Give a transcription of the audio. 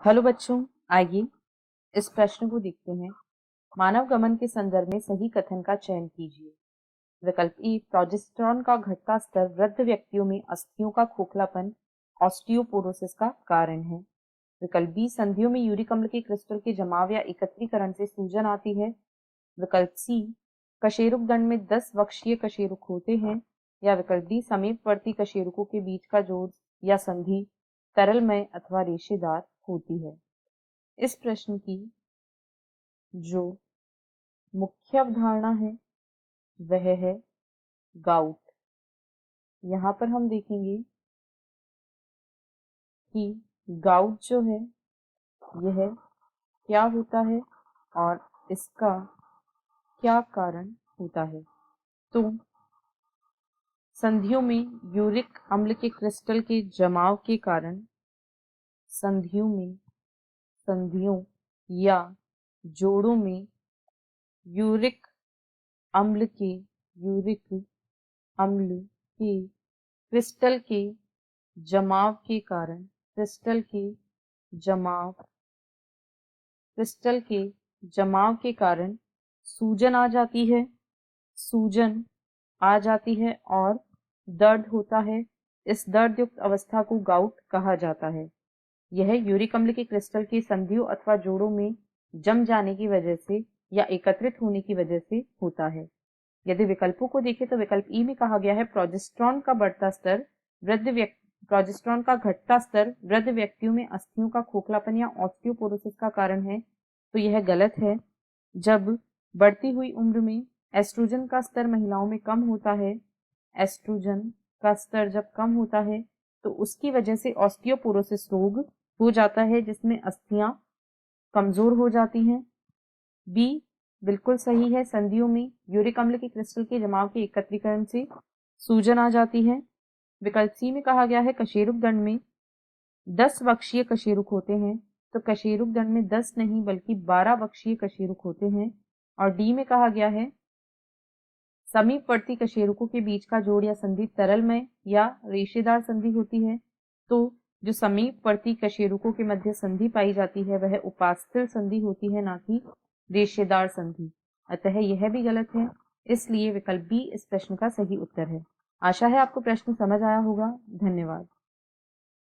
Hello बच्चों, आइए इस प्रश्न को देखते हैं। मानव गमन के संदर्भ में सही कथन का चयन कीजिए। विकल्प ई, प्रोजेस्टेरॉन का घटता स्तर वृद्ध व्यक्तियों में अस्थियों का खोखलापन ऑस्टियोपोरोसिस का कारण है। विकल्प बी, संधियों में यूरिक अम्ल के क्रिस्टल के जमाव या एकत्रीकरण से सूजन आती है। विकल्प सी, कशेरुक दंड में 10 वक्षीय कशेरुक होते हैं। या विकल्प डी, समीपवर्ती कशेरुकों के बीच का जोड़ या संधि तरलमय अथवा रेशेदार होती है। इस प्रश्न की जो मुख्य अवधारणा है वह है गाउट। यहाँ पर हम देखेंगे कि गाउट जो है यह क्या होता है और इसका क्या कारण होता है। तो संधियों में यूरिक अम्ल के क्रिस्टल के जमाव के कारण संधियों या जोड़ों में यूरिक अम्ल के क्रिस्टल के जमाव के कारण सूजन आ जाती है और दर्द होता है। इस दर्द युक्त अवस्था को गाउट कहा जाता है। यह यूरिक अम्ल के क्रिस्टल के संधियों अथवा जोड़ों में जम जाने की वजह से या एकत्रित होने की वजह से होता है। यदि विकल्पों को देखें तो विकल्प ई में कहा गया है प्रोजेस्टेरॉन का घटता स्तर वृद्ध व्यक्तियों में अस्थियों का खोखलापन या ऑस्टियोपोरोसिस का कारण है। तो यह गलत है। जब बढ़ती हुई उम्र में एस्ट्रोजन का स्तर महिलाओं में कम होता है, तो उसकी वजह से ऑस्टियोपोरोसिस रोग हो जाता है जिसमें अस्थियां कमजोर हो जाती हैं। बी बिल्कुल सही है, संधियों में यूरिक अम्ल के क्रिस्टल के जमाव के एकत्रीकरण से सूजन आ जाती है। विकल्प सी में कहा गया है कशेरुक दंड में 10 वक्षीय कशेरुक होते हैं। तो कशेरुक दंड में 10 नहीं बल्कि 12 वक्षीय कशेरुक होते हैं। और डी में कहा गया है समीपवर्ती कशेरुकों के बीच का जोड़ या संधि तरलमय या रेशेदार संधि होती है। तो जो समीपवर्ती कशेरुकों के मध्य संधि पाई जाती है वह उपास्थल संधि होती है, ना कि रेशेदार संधि। अतः यह भी गलत है, इसलिए विकल्प बी इस प्रश्न का सही उत्तर है। आशा है आपको प्रश्न समझ आया होगा। धन्यवाद।